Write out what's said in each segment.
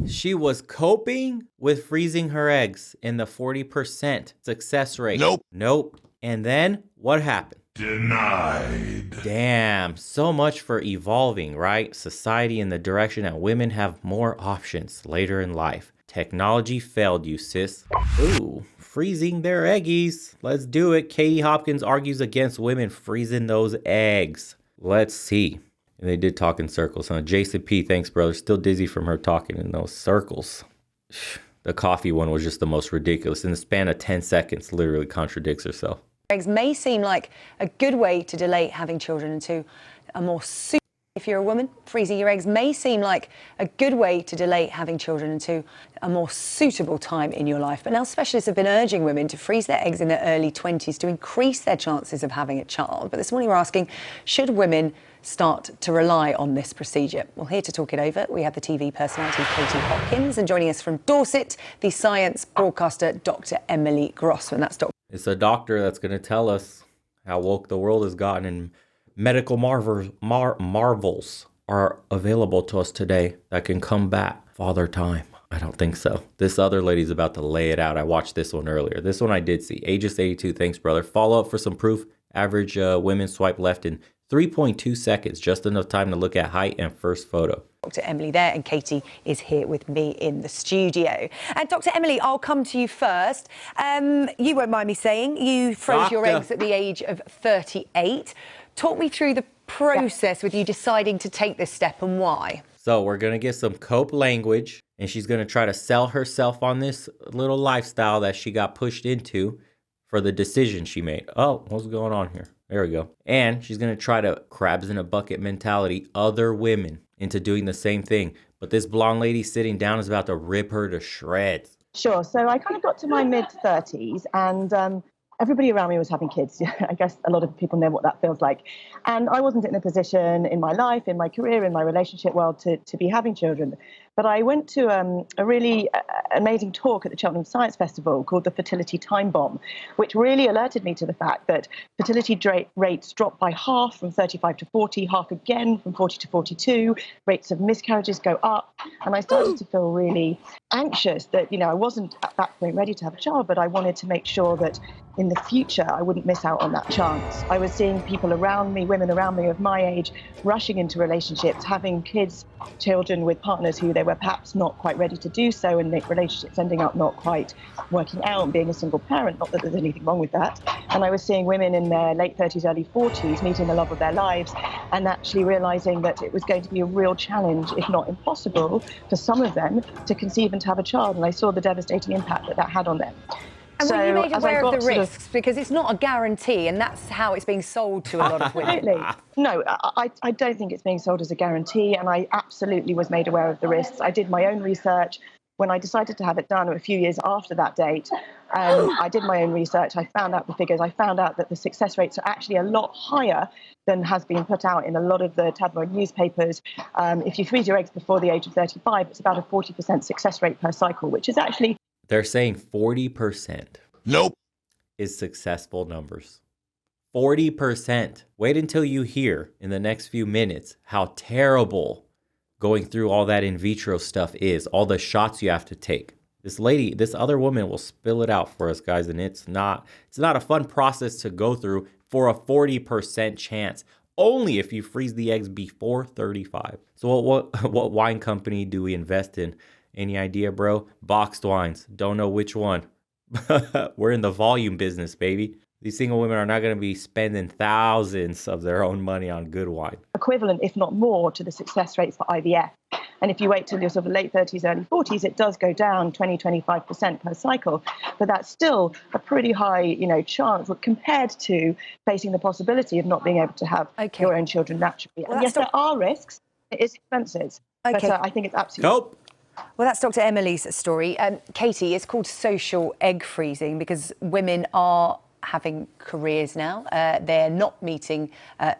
She was coping with freezing her eggs in the 40% success rate. Nope. And then what happened? Denied. Damn, so much for evolving, right? Society in the direction that women have more options later in life. Technology failed you, sis. Ooh, freezing their eggies. Let's do it. Katie Hopkins argues against women freezing those eggs. Let's see. And they did talk in circles, huh? Jason P, thanks, brother. Still dizzy from her talking in those circles. The coffee one was just the most ridiculous. In the span of 10 seconds, literally contradicts herself. Eggs may seem like a good way to delay having children into a more suitable. If you're a woman, freezing your eggs may seem like a good way to delay having children into a more suitable time in your life. But now specialists have been urging women to freeze their eggs in their early 20s to increase their chances of having a child. But this morning we're asking, should women start to rely on this procedure? Well, here to talk it over, we have the TV personality Katie Hopkins, and joining us from Dorset, the science broadcaster Dr. Emily Grossman. That's Dr. It's a doctor that's going to tell us how woke the world has gotten, and medical marvels are available to us today that can combat father time. I don't think so. This other lady's about to lay it out. I watched this one earlier. This one I did see. Aegis 82, thanks, brother. Follow up for some proof. Average women swipe left in 3.2 seconds, just enough time to look at height and first photo. Dr. Emily there, and Katie is here with me in the studio. And Dr. Emily, I'll come to you first. You won't mind me saying you froze your eggs at the age of 38. Talk me through the process with you deciding to take this step and why. So we're going to get some cope language, and she's going to try to sell herself on this little lifestyle that she got pushed into for the decision she made. Oh, what's going on here? There we go. And she's going to try to crabs in a bucket mentality other women into doing the same thing. But this blonde lady sitting down is about to rip her to shreds. Sure. So I kind of got to my mid-30s and everybody around me was having kids. I guess a lot of people know what that feels like. And I wasn't in a position in my life, in my career, in my relationship world to be having children. But I went to a really amazing talk at the Cheltenham Science Festival called the Fertility Time Bomb, which really alerted me to the fact that fertility rates dropped by half from 35 to 40, half again from 40 to 42. Rates of miscarriages go up. And I started to feel really anxious that, I wasn't at that point ready to have a child, but I wanted to make sure that in the future, I wouldn't miss out on that chance. I was seeing people around me, women around me of my age, rushing into relationships, having kids, children with partners who they were perhaps not quite ready to do so, and the relationships ending up not quite working out, being a single parent, not that there's anything wrong with that. And I was seeing women in their late 30s, early 40s, meeting the love of their lives, and actually realizing that it was going to be a real challenge, if not impossible, for some of them to conceive and to have a child. And I saw the devastating impact that had on them. And were you made aware of the risks? Because it's not a guarantee, and that's how it's being sold to a lot of women. Absolutely. No, I don't think it's being sold as a guarantee, and I absolutely was made aware of the risks. I did my own research. When I decided to have it done a few years after that date, I did my own research. I found out the figures. I found out that the success rates are actually a lot higher than has been put out in a lot of the tabloid newspapers. If you freeze your eggs before the age of 35, it's about a 40% success rate per cycle, which is actually... They're saying 40%. Nope. Is successful numbers. 40%. Wait until you hear in the next few minutes how terrible going through all that in vitro stuff is, all the shots you have to take. This lady, this other woman will spill it out for us, guys, and it's not a fun process to go through for a 40% chance. Only if you freeze the eggs before 35. So what wine company do we invest in? Any idea, bro? Boxed wines. Don't know which one. We're in the volume business, baby. These single women are not going to be spending thousands of their own money on good wine. Equivalent, if not more, to the success rates for IVF. And if you wait till your sort of late 30s, early 40s, it does go down 25% per cycle. But that's still a pretty high, chance compared to facing the possibility of not being able to have your own children naturally. Well, and yes, there are risks. It is expensive. But I think it's absolutely... Nope. Well, that's Dr. Emily's story. Katie, it's called social egg freezing because women are having careers now. They're not meeting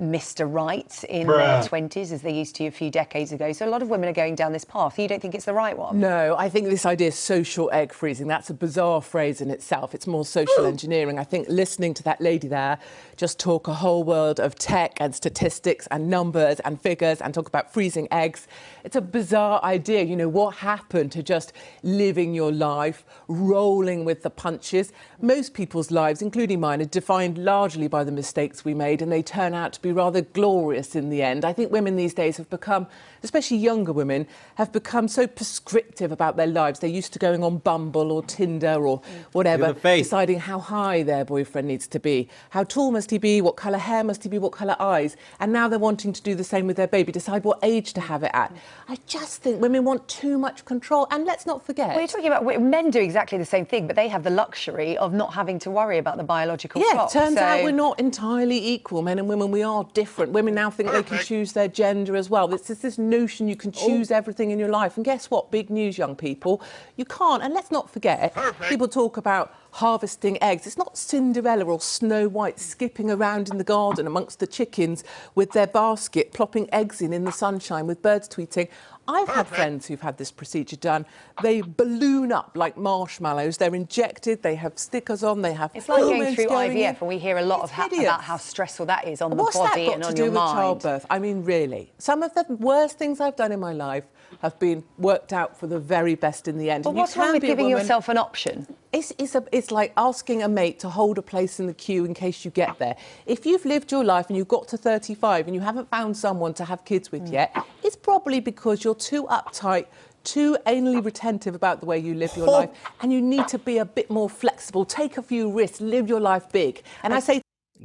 Mr. Right in their 20s as they used to a few decades ago. So a lot of women are going down this path. You don't think it's the right one? No, I think this idea of social egg freezing, that's a bizarre phrase in itself. It's more social engineering. I think listening to that lady there just talk a whole world of tech and statistics and numbers and figures and talk about freezing eggs. It's a bizarre idea. You know, what happened to just living your life, rolling with the punches? Most people's lives, including mine, are defined largely by the mistakes we made, and they turn out to be rather glorious in the end. I think women these days have become, especially younger women, have become so prescriptive about their lives. They're used to going on Bumble or Tinder or whatever, deciding how high their boyfriend needs to be, how tall must he be, what colour hair must he be, what colour eyes. And now they're wanting to do the same with their baby, decide what age to have it at. I just think women want too much control. And let's not forget... Well, you're talking about men do exactly the same thing, but they have the luxury of not having to worry about the biological clock. Turns out we're not entirely equal, men and women. We are different. Women now think they can choose their gender as well. It's this notion you can choose everything in your life. And guess what? Big news, young people. You can't. And let's not forget, people talk about harvesting eggs. It's not Cinderella or Snow White skipping around in the garden amongst the chickens with their basket, plopping eggs in the sunshine with birds tweeting. I've had friends who've had this procedure done. They balloon up like marshmallows. They're injected, they have stickers on, they have... It's like going through IVF, and we hear a lot about how stressful that is on the body and on your mind. What's that got to do with childbirth? I mean, really. Some of the worst things I've done in my life have been worked out for the very best in the end. But what's wrong with giving yourself an option? It's like asking a mate to hold a place in the queue in case you get there. If you've lived your life and you've got to 35 and you haven't found someone to have kids with yet, it's probably because you're too uptight, too anally retentive about the way you live your life, and you need to be a bit more flexible, take a few risks, live your life big. And I say...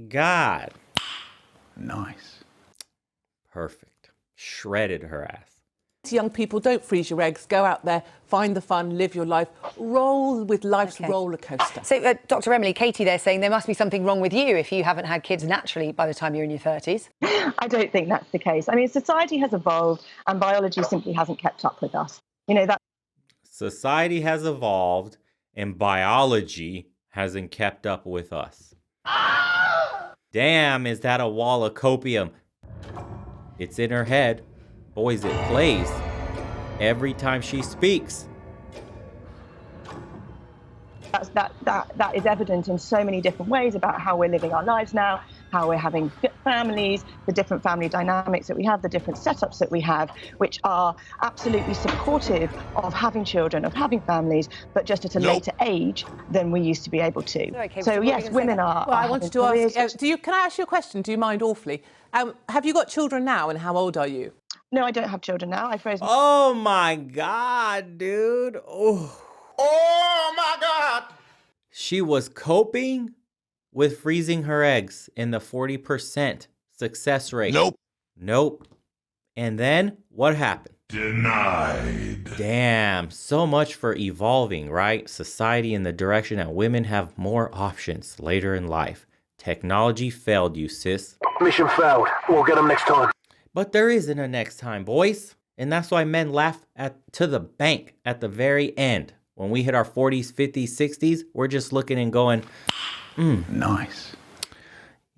God. Nice. Perfect. Shredded her ass. Young people, don't freeze your eggs. Go out there, find the fun, live your life, roll with life's roller coaster. So, Dr. Emily, Katie there saying there must be something wrong with you if you haven't had kids naturally by the time you're in your 30s. I don't think that's the case. I mean, society has evolved and biology simply hasn't kept up with us. You know, that society has evolved and biology hasn't kept up with us. Damn, is that a wall of copium? It's in her head. Boys, it plays every time she speaks. That is evident in so many different ways about how we're living our lives now, how we're having families, the different family dynamics that we have, the different setups that we have, which are absolutely supportive of having children, of having families, but just at a later age than we used to be able to. Okay, so yes, women are... Well, I wanted to ask, can I ask you a question? Do you mind awfully? Have you got children now, and how old are you? No, I don't have children now. I froze. Oh my God, dude. Oh my God. She was coping with freezing her eggs in the 40% success rate. Nope. And then what happened? Denied. Damn, so much for evolving, right? Society in the direction that women have more options later in life. Technology failed you, sis. Mission failed. We'll get them next time. But there isn't a next time, boys. And that's why men laugh to the bank at the very end. When we hit our 40s, 50s, 60s, we're just looking and going, Nice.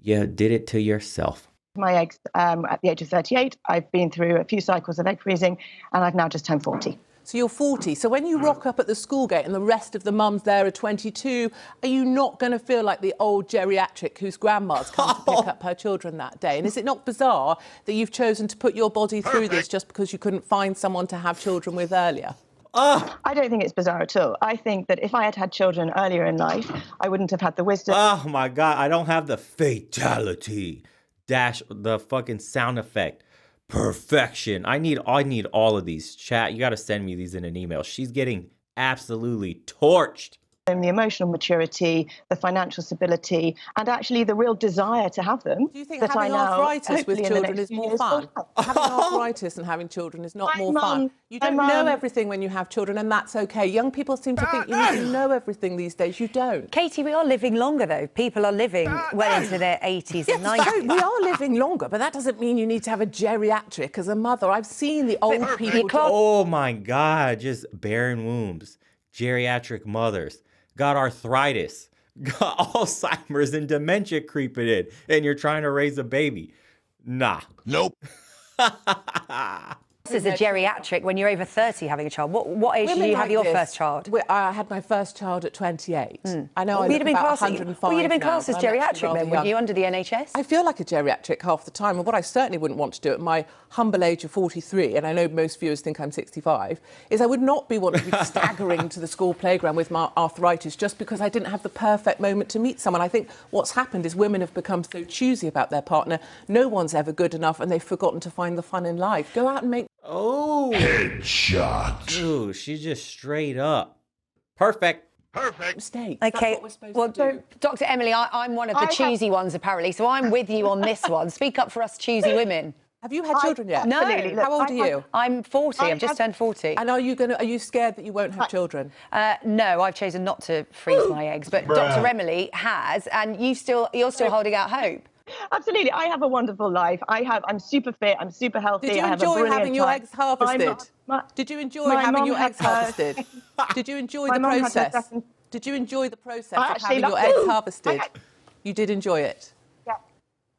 You did it to yourself. My eggs at the age of 38. I've been through a few cycles of egg freezing, and I've now just turned 40. So you're 40. So when you rock up at the school gate and the rest of the mums there are 22, are you not going to feel like the old geriatric whose grandma's come to pick up her children that day? And is it not bizarre that you've chosen to put your body through this just because you couldn't find someone to have children with earlier? I don't think it's bizarre at all. I think that if I had had children earlier in life, I wouldn't have had the wisdom. Oh my God, I don't have the fatality dash the fucking sound effect. Perfection. I need all of these. Chat, you got to send me these in an email. She's getting absolutely torched. The emotional maturity, the financial stability, and actually the real desire to have them. Do you think having arthritis with children is more fun? Having arthritis and having children is not more fun. You don't know everything when you have children, and that's okay. Young people seem to think you need to know everything these days. You don't. Katie, we are living longer, though. People are living well into their 80s and 90s. So we are living longer, but that doesn't mean you need to have a geriatric as a mother. I've seen the old people... Oh, my God. Just barren wombs. Geriatric mothers. Got arthritis. got Alzheimer's and dementia creeping in, and you're trying to raise a baby. Nah. Nope. This is a geriatric when you're over 30 having a child. What age did you have your first child? I had my first child at 28. I know I You'd look have been about classed, 105 well, you'd have been now, classed as but I'm actually geriatric then, rather wouldn't you, young. under the NHS? I feel like a geriatric half the time, and what I certainly wouldn't want to do at my humble age of 43, and I know most viewers think I'm 65, is I would not be wanting to be staggering to the school playground with my arthritis just because I didn't have the perfect moment to meet someone. I think what's happened is women have become so choosy about their partner. No one's ever good enough, and they've forgotten to find the fun in life. Go out and make... Oh. Headshot. Dude, she's just straight up. Perfect. mistakes. Okay, That's what we're supposed well, to do. Dr. Emily, I'm one of the choosy ones, apparently, so I'm with you on this one. Speak up for us choosy women. Have you had children yet? No. Absolutely. Look, How old are you? I'm 40. I've just turned 40. And are you scared that you won't have children? No, I've chosen not to freeze my eggs, but Dr. Emily has, and you're still holding out hope. Absolutely. I have a wonderful life. I'm super fit. I'm super healthy. Did you I have a enjoy brilliant having your time. eggs harvested? Did you enjoy having your eggs harvested? Did you enjoy the process? Did you enjoy the process of having your eggs harvested? You did enjoy it? Yeah,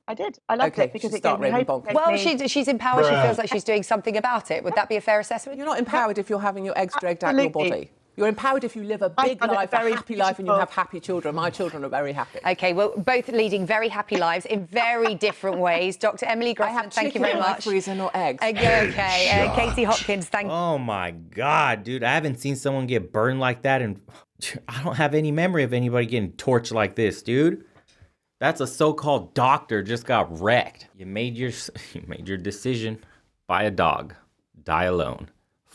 I did. I loved it because it gave me hope. Well, she's empowered. She feels like she's doing something about it. Would that be a fair assessment? You're not empowered if you're having your eggs dragged out your body. You're empowered if you live a big life, a happy life, and you have happy children. My children are very happy. OK, well, both leading very happy lives in very different ways. Dr. Emily Grossman, thank you very much. I have chicken in my freezer, not eggs. OK, Katie Hopkins, thank you. Oh, my God, dude. I haven't seen someone get burned like that, and I don't have any memory of anybody getting torched like this, dude. That's a so-called doctor just got wrecked. You made your decision. Buy a dog. Die alone.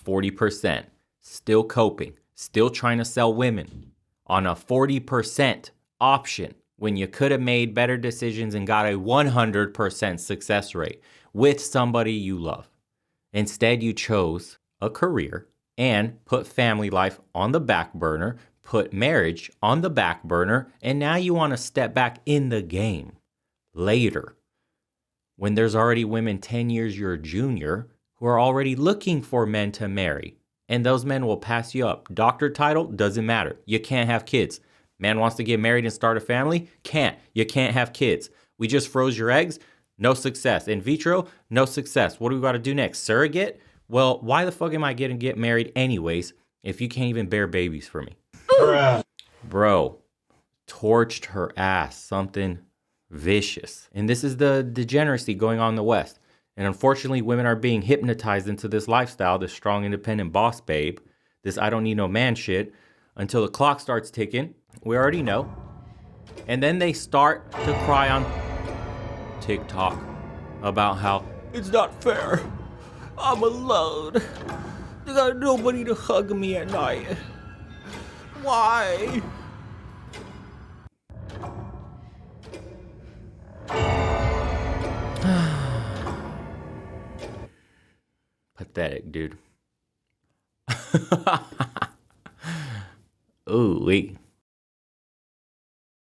40%. Still coping. Still trying to sell women on a 40% option when you could have made better decisions and got a 100% success rate with somebody you love. Instead, you chose a career and put family life on the back burner, put marriage on the back burner, and now you want to step back in the game later when there's already women 10 years your junior who are already looking for men to marry. And those men will pass you up. Doctor title, doesn't matter. You can't have kids. Man wants to get married and start a family? Can't. You can't have kids. We just froze your eggs? No success. In vitro? No success. What do we got to do next? Surrogate? Well, why the fuck am I going to get married anyways if you can't even bear babies for me? Bro, torched her ass. Something vicious. And this is the degeneracy going on in the West. And unfortunately, women are being hypnotized into this lifestyle, this strong, independent boss babe, this I don't need no man shit, until the clock starts ticking. We already know. And then they start to cry on TikTok about how it's not fair. I'm alone. I got nobody to hug me at night. Why? Pathetic, dude. Ooh, wait.